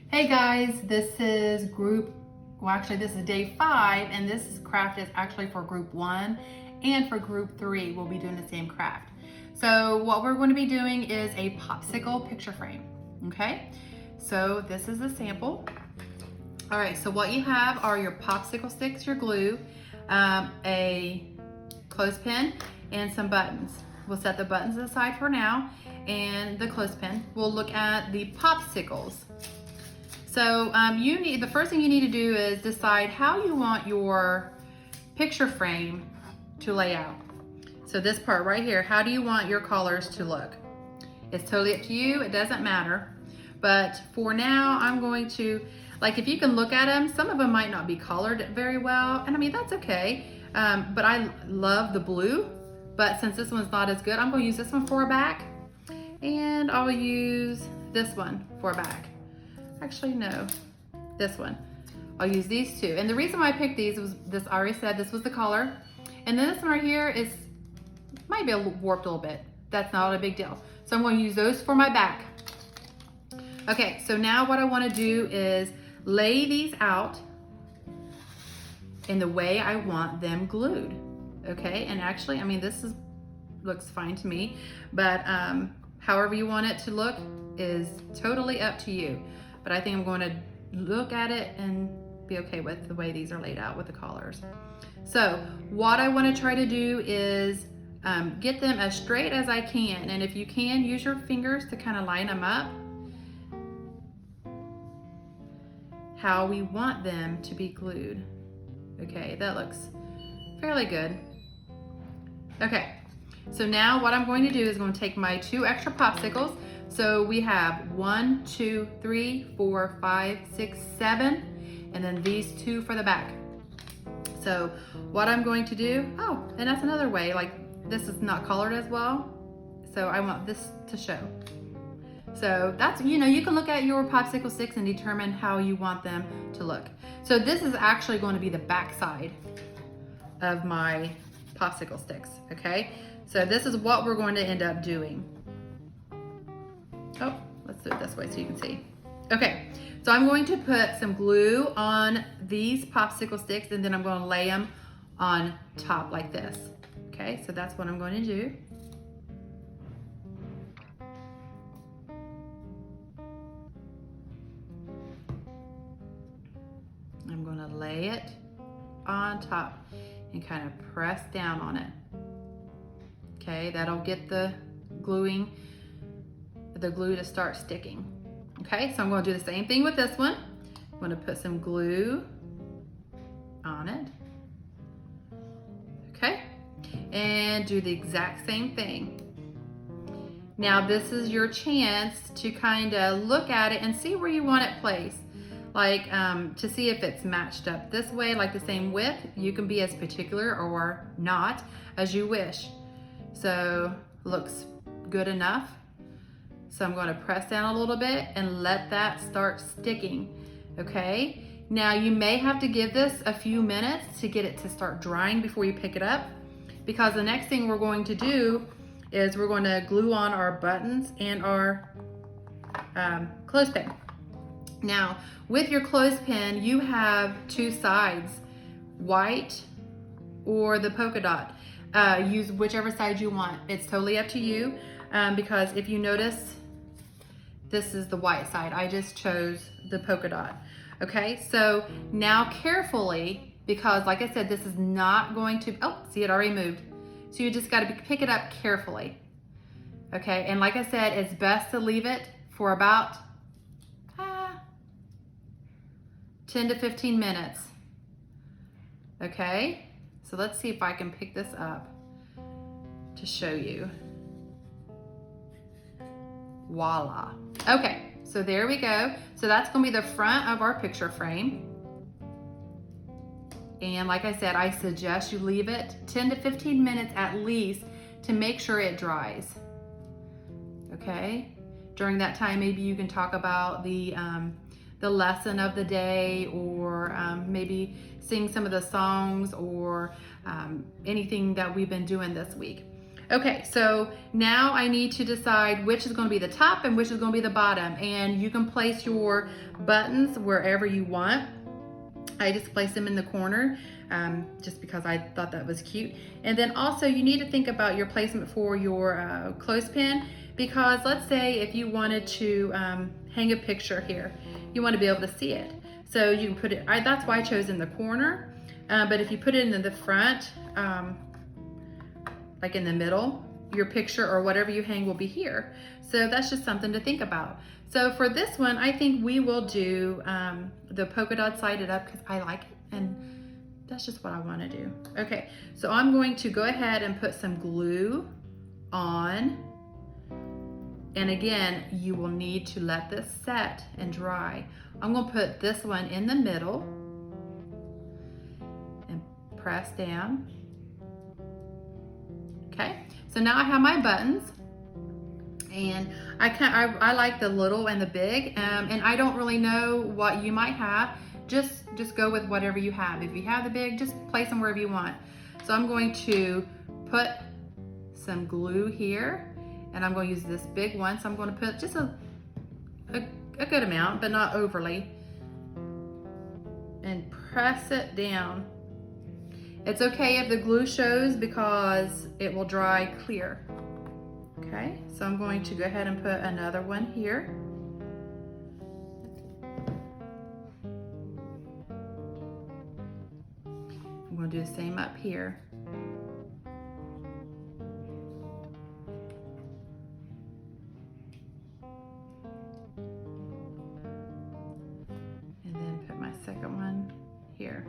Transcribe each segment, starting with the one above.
Hey guys, this is this is day 5, and this craft is actually for group 1 and for group 3. We'll be doing the same craft. So what we're going to be doing is a popsicle picture frame, okay? So this is a sample. All right, so what you have are your popsicle sticks, your glue, a clothespin, and some buttons. We'll set the buttons aside for now, and the clothespin. We'll look at the popsicles. So the first thing you need to do is decide how you want your picture frame to lay out. So this part right here, how do you want your collars to look? It's totally up to you, it doesn't matter. But for now, I'm going to, if you can look at them, some of them might not be colored very well, and I mean, that's okay. But I love the blue, but since this one's not as good, I'm gonna use this one for a back, and I'll use this one for a back. Actually, no, this one. I'll use these two. And the reason why I picked these was I already said this was the color. And then this one right here might be warped a little bit. That's not a big deal. So I'm going to use those for my back. Okay, so now what I want to do is lay these out in the way I want them glued. Okay, and actually, I mean, looks fine to me, but however you want it to look is totally up to you. But I think I'm going to look at it and be okay with the way these are laid out with the collars. So what I want to try to do is get them as straight as I can. And if you can, use your fingers to kind of line them up how we want them to be glued. Okay, that looks fairly good. Okay, so now what I'm going to do is I'm going to take my 2 extra popsicles. So we have 1, 2, 3, 4, 5, 6, 7, and then these 2 for the back. So what I'm going to do, and that's another way, this is not colored as well, so I want this to show. So that's, you can look at your popsicle sticks and determine how you want them to look. So this is actually going to be the back side of my popsicle sticks, okay? So this is what we're going to end up doing. Oh, let's do it this way so you can see. Okay, so I'm going to put some glue on these popsicle sticks, and then I'm going to lay them on top like this. Okay, so that's what I'm going to do. I'm going to lay it on top and kind of press down on it. Okay, that'll get the glue to start sticking. Okay, so I'm going to do the same thing with this one. I'm going to put some glue on it. Okay, and do the exact same thing. Now this is your chance to kind of look at it and see where you want it placed. To see if it's matched up this way, like the same width. You can be as particular or not as you wish. So looks good enough. So I'm going to press down a little bit and let that start sticking, okay? Now you may have to give this a few minutes to get it to start drying before you pick it up, because the next thing we're going to do is we're going to glue on our buttons and our clothespin. Now with your clothespin, you have 2 sides, white or the polka dot. Use whichever side you want. It's totally up to you, because if you notice, this is the white side. I just chose the polka dot. Okay, so now carefully, because like I said, this is not going to, see, it already moved. So you just gotta pick it up carefully. Okay, and like I said, it's best to leave it for about 10 to 15 minutes. Okay, so let's see if I can pick this up to show you. Voila. Okay, so there we go. So that's gonna be the front of our picture frame. And like I said, I suggest you leave it 10 to 15 minutes at least to make sure it dries. Okay, during that time, maybe you can talk about the lesson of the day, or maybe sing some of the songs, or anything that we've been doing this week. Okay, so now I need to decide which is going to be the top and which is going to be the bottom. And you can place your buttons wherever you want. I just placed them in the corner just because I thought that was cute. And then also you need to think about your placement for your clothespin, because let's say if you wanted to hang a picture here, you want to be able to see it. So you can put it, that's why I chose in the corner. But if you put it in the front, like in the middle, your picture or whatever you hang will be here. So that's just something to think about. So for this one, I think we will do the polka dot sided up because I like it and that's just what I want to do. Okay, so I'm going to go ahead and put some glue on. And again, you will need to let this set and dry. I'm going to put this one in the middle and press down. Okay, so now I have my buttons, and I like the little and the big, and I don't really know what you might have. Just go with whatever you have. If you have the big, just place them wherever you want. So I'm going to put some glue here, and I'm going to use this big one. So I'm going to put just a good amount, but not overly, and press it down. It's okay if the glue shows because it will dry clear. Okay, so I'm going to go ahead and put another one here. I'm going to do the same up here. And then put my second one here.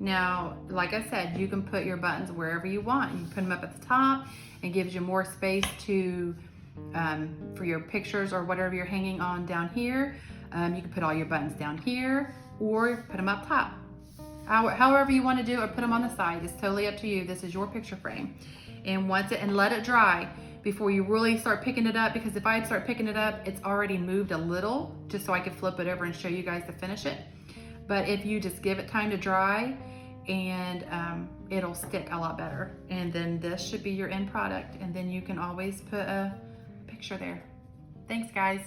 Now, like I said, you can put your buttons wherever you want. You can put them up at the top. It gives you more space to for your pictures or whatever you're hanging on down here. You can put all your buttons down here or put them up top. However you want to do it, or put them on the side. It's totally up to you. This is your picture frame. And and let it dry before you really start picking it up, because if I start picking it up, it's already moved a little, just so I could flip it over and show you guys to finish it. But if you just give it time to dry, and it'll stick a lot better. And then this should be your end product, and then you can always put a picture there. Thanks, guys.